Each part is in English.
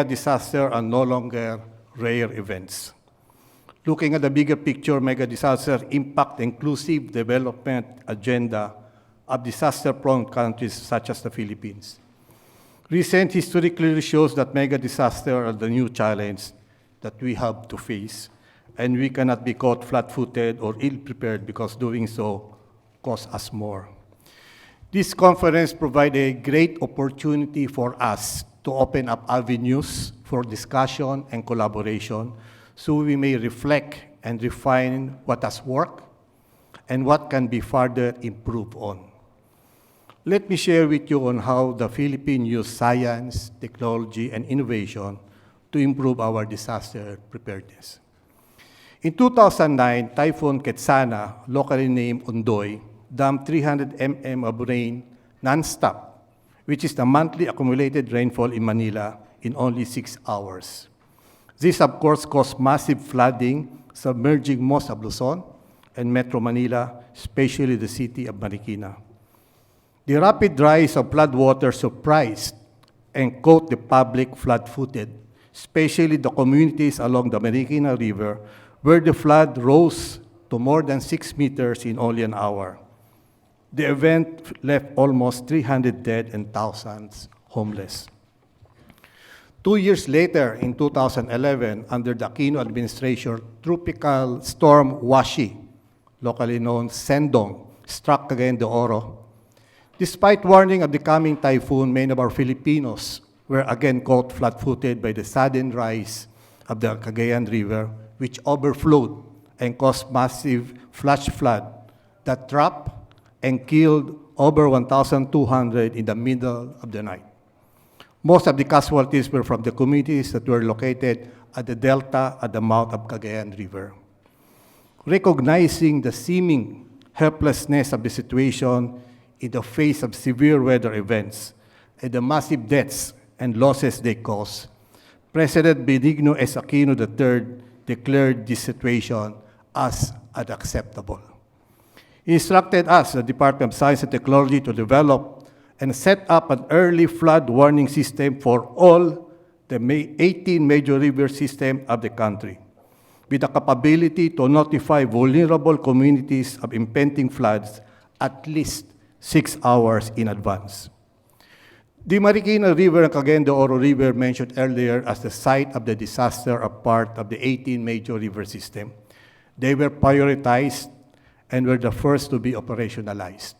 disaster are no longer rare events. Looking at the bigger picture, mega disasters impact the inclusive development agenda of disaster-prone countries such as the Philippines. Recent history clearly shows that mega disasters are the new challenge that we have to face, and we cannot be caught flat-footed or ill-prepared because doing so costs us more. This conference provides a great opportunity for us to open up avenues for discussion and collaboration so we may reflect and refine what has worked and what can be further improved on. Let me share with you on how the Philippines use science, technology, and innovation to improve our disaster preparedness. In 2009, Typhoon Ketsana, locally named Ondoy, dumped 300 mm of rain nonstop, which is the monthly accumulated rainfall in Manila in only 6 hours. This, of course, caused massive flooding, submerging most of Luzon and Metro Manila, especially the city of Marikina. The rapid rise of floodwater surprised and caught the public flat-footed, especially the communities along the Marikina River, where the flood rose to more than 6 meters in only an hour. The event left almost 300 dead and thousands homeless. 2 years later, in 2011, under the Aquino administration, tropical storm Washi, locally known Sendong, struck again the Oro. Despite warning of the coming typhoon, many of our Filipinos were again caught flat-footed by the sudden rise of the Cagayan River, which overflowed and caused massive flash flood that trapped and killed over 1,200 in the middle of the night. Most of the casualties were from the communities that were located at the delta at the mouth of Cagayan River. Recognizing the seeming helplessness of the situation in the face of severe weather events and the massive deaths and losses they cause, President Benigno S. Aquino III declared this situation as unacceptable. He instructed us, the Department of Science and Technology, to develop and set up an early flood warning system for all the 18 major river systems of the country, with the capability to notify vulnerable communities of impending floods at least 6 hours in advance. The Marikina River and Cagayan de Oro River, mentioned earlier as the site of the disaster, are part of the 18 major river system. They were prioritized and were the first to be operationalized.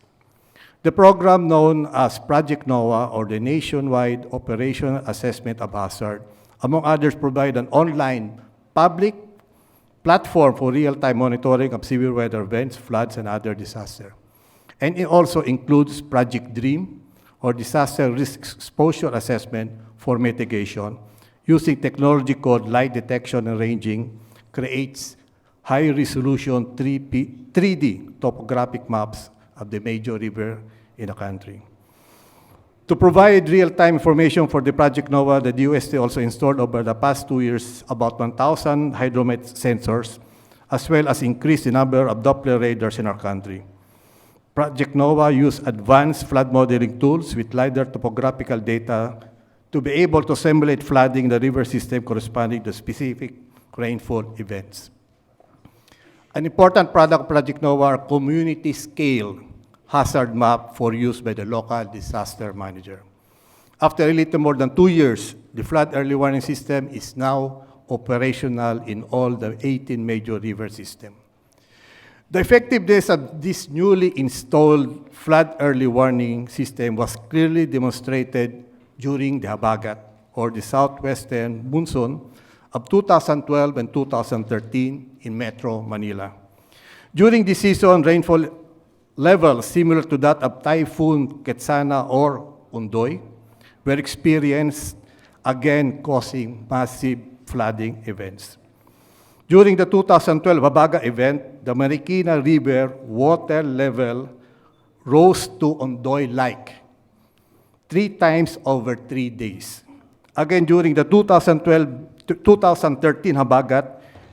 The program known as Project NOAA, or the Nationwide Operational Assessment of Hazard, among others, provide an online public platform for real-time monitoring of severe weather events, floods, and other disasters. And it also includes Project DREAM, or Disaster Risk Exposure Assessment for mitigation, using technology called light detection and ranging, creates high-resolution 3D topographic maps of the major river in the country. To provide real-time information for the Project NOAA, the DOST also installed over the past 2 years about 1,000 hydromet sensors, as well as increased the number of Doppler radars in our country. Project NOAA used advanced flood modeling tools with LiDAR topographical data to be able to simulate flooding in the river system corresponding to specific rainfall events. An important product of Project NOAA are community-scale hazard map for use by the local disaster manager. After a little more than 2 years, the flood early warning system is now operational in all the 18 major river systems. The effectiveness of this newly installed flood early warning system was clearly demonstrated during the Habagat, or the southwestern monsoon, of 2012 and 2013 in Metro Manila. During this season, rainfall levels similar to that of Typhoon Ketsana or Ondoy were experienced, again causing massive flooding events. During the 2012 Habagat event, the Marikina River water level rose to Ondoy-like 3 times over 3 days. Again, during the 2013 Habagat,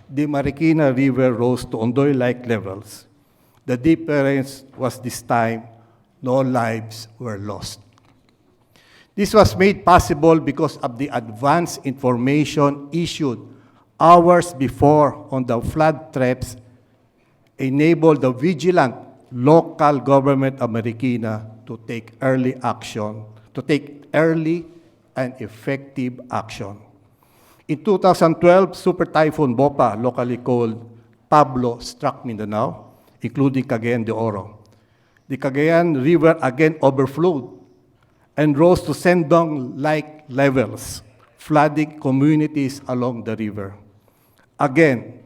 the Marikina River rose to Ondoy-like levels. The difference was this time, no lives were lost. This was made possible because of the advance information issued hours before on the flood threats, enabled the vigilant local government of Marikina to take early action, to take early and effective action. In 2012, Super Typhoon Bopa, locally called Pablo, struck Mindanao, including Cagayan de Oro. The Cagayan River again overflowed and rose to Sendong-like levels, flooding communities along the river. Again,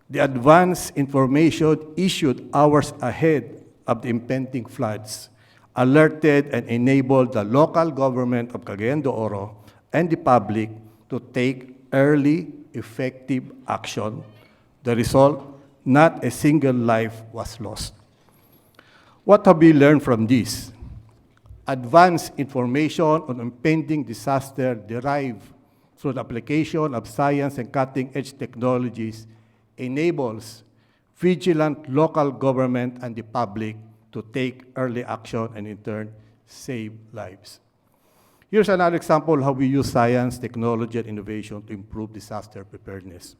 the advance information issued hours ahead of the impending floods alerted and enabled the local government of Cagayan de Oro and the public to take early, effective action. The result, not a single life was lost. What have we learned from this? Advanced information on impending disaster derived through the application of science and cutting-edge technologies enables vigilant local government and the public to take early action and in turn save lives. Here's another example how we use science, technology, and innovation to improve disaster preparedness.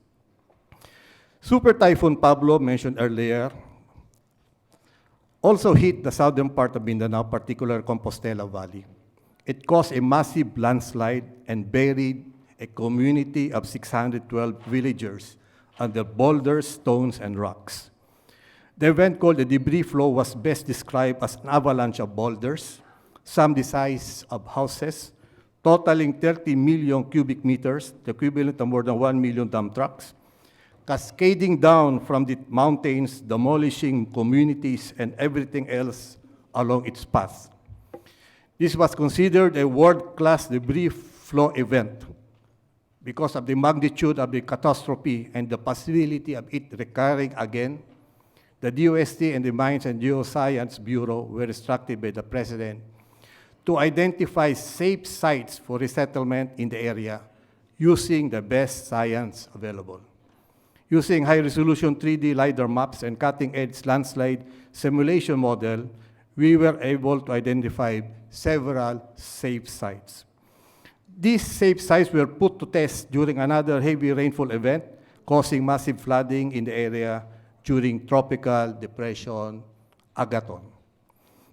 Super Typhoon Pablo, mentioned earlier, also hit the southern part of Mindanao, particularly Compostela Valley. It caused a massive landslide and buried a community of 612 villagers under boulders, stones, and rocks. The event, called the debris flow, was best described as an avalanche of boulders, some the size of houses, totaling 30 million cubic meters, the equivalent of more than 1 million dump trucks, cascading down from the mountains, demolishing communities and everything else along its path. This was considered a world-class debris flow event because of the magnitude of the catastrophe and the possibility of it recurring again. The DOST and the Mines and Geoscience Bureau were instructed by the President to identify safe sites for resettlement in the area using the best science available. Using high-resolution 3D LiDAR maps and cutting-edge landslide simulation model, we were able to identify several safe sites. These safe sites were put to test during another heavy rainfall event, causing massive flooding in the area during Tropical Depression Agaton.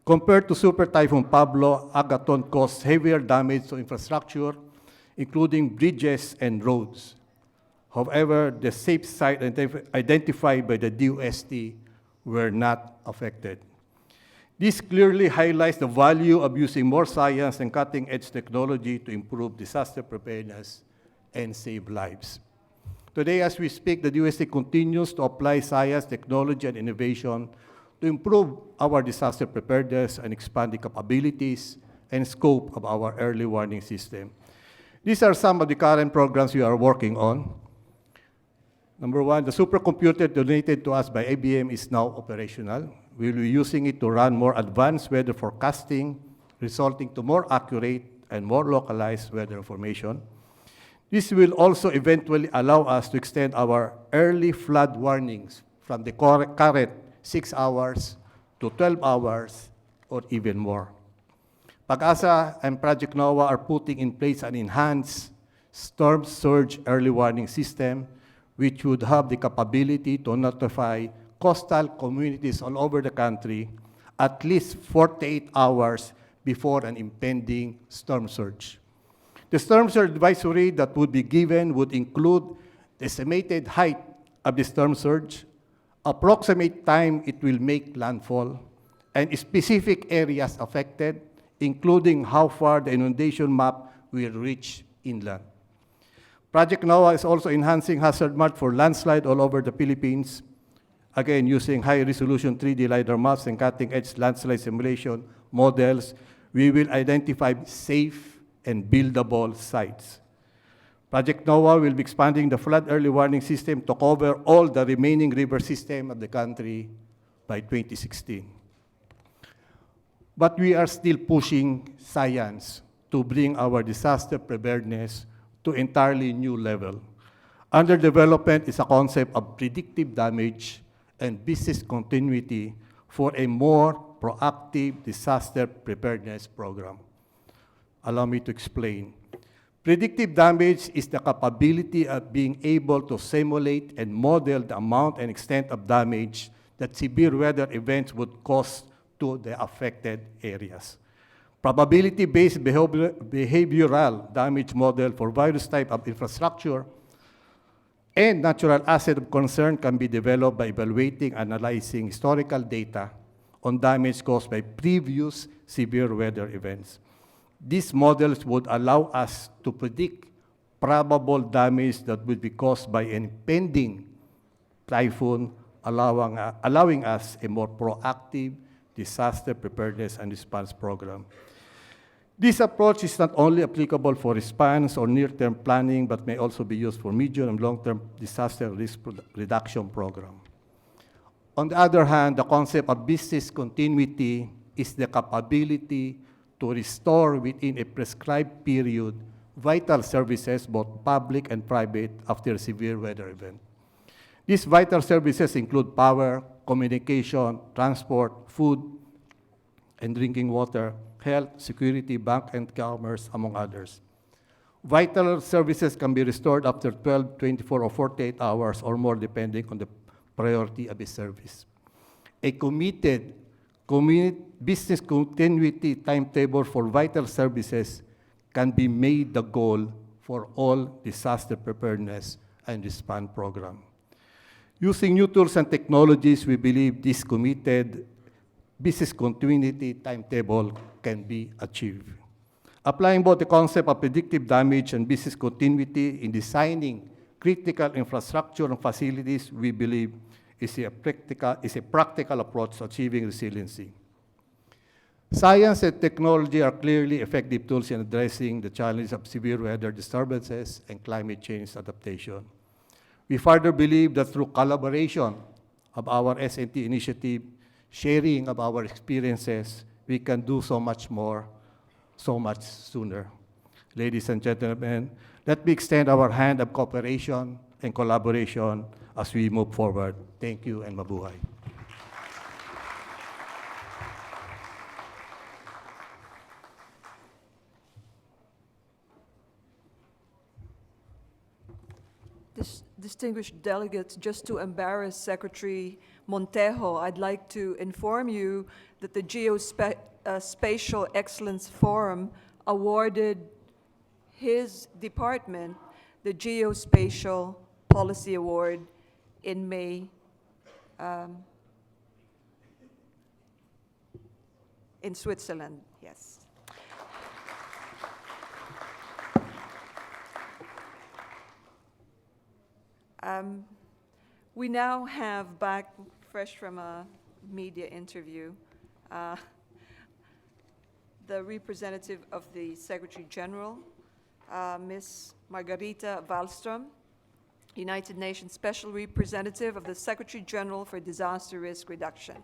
Compared to Super Typhoon Pablo, Agaton caused heavier damage to infrastructure, including bridges and roads. However, the safe sites identified by the DOST were not affected. This clearly highlights the value of using more science and cutting-edge technology to improve disaster preparedness and save lives. Today, as we speak, the DOST continues to apply science, technology, and innovation to improve our disaster preparedness and expand the capabilities and scope of our early warning system. These are some of the current programs we are working on. Number one, the supercomputer donated to us by ABM is now operational. We will be using it to run more advanced weather forecasting, resulting to more accurate and more localized weather information. This will also eventually allow us to extend our early flood warnings from the current 6 hours to 12 hours or even more. Pag-asa and Project NOAA are putting in place an enhanced storm surge early warning system, which would have the capability to notify coastal communities all over the country at least 48 hours before an impending storm surge. The storm surge advisory that would be given would include the estimated height of the storm surge, approximate time it will make landfall, and specific areas affected, including how far the inundation map will reach inland. Project NOAA is also enhancing hazard map for landslide all over the Philippines, again using high-resolution 3D LiDAR maps and cutting-edge landslide simulation models. We will identify safe and buildable sites. Project NOAA will be expanding the flood early warning system to cover all the remaining river system of the country by 2016. But we are still pushing science to bring our disaster preparedness to entirely new level. Under development is a concept of predictive damage and business continuity for a more proactive disaster preparedness program. Allow me to explain. Predictive damage is the capability of being able to simulate and model the amount and extent of damage that severe weather events would cause to the affected areas. Probability-based behavioral damage model for various type of infrastructure and natural asset of concern can be developed by evaluating, analyzing historical data on damage caused by previous severe weather events. These models would allow us to predict probable damage that would be caused by an impending typhoon, allowing us a more proactive disaster preparedness and response program. This approach is not only applicable for response or near-term planning, but may also be used for medium and long-term disaster risk reduction program. On the other hand, the concept of business continuity is the capability to restore within a prescribed period vital services, both public and private, after a severe weather event. These vital services include power, communication, transport, food and drinking water, health, security, bank and commerce, among others. Vital services can be restored after 12, 24, or 48 hours or more, depending on the priority of a service. A committed business continuity timetable for vital services can be made the goal for all disaster preparedness and response program. Using new tools and technologies, we believe this committed business continuity timetable can be achieved. Applying both the concept of predictive damage and business continuity in designing critical infrastructure and facilities, we believe is a practical approach to achieving resiliency. Science and technology are clearly effective tools in addressing the challenge of severe weather disturbances and climate change adaptation. We further believe that through collaboration of our S&T initiative, sharing of our experiences, we can do so much more, so much sooner. Ladies and gentlemen, let me extend our hand of cooperation and collaboration as we move forward. Thank you and mabuhay. Distinguished delegates, just to embarrass Secretary Montejo, I'd like to inform you that the Geospatial Excellence Forum awarded his department the Geospatial Policy Award in May in Switzerland, yes. We now have back, fresh from a media interview, the representative of the Secretary General, Ms. Margarita Wallström, United Nations Special Representative of the Secretary General for Disaster Risk Reduction.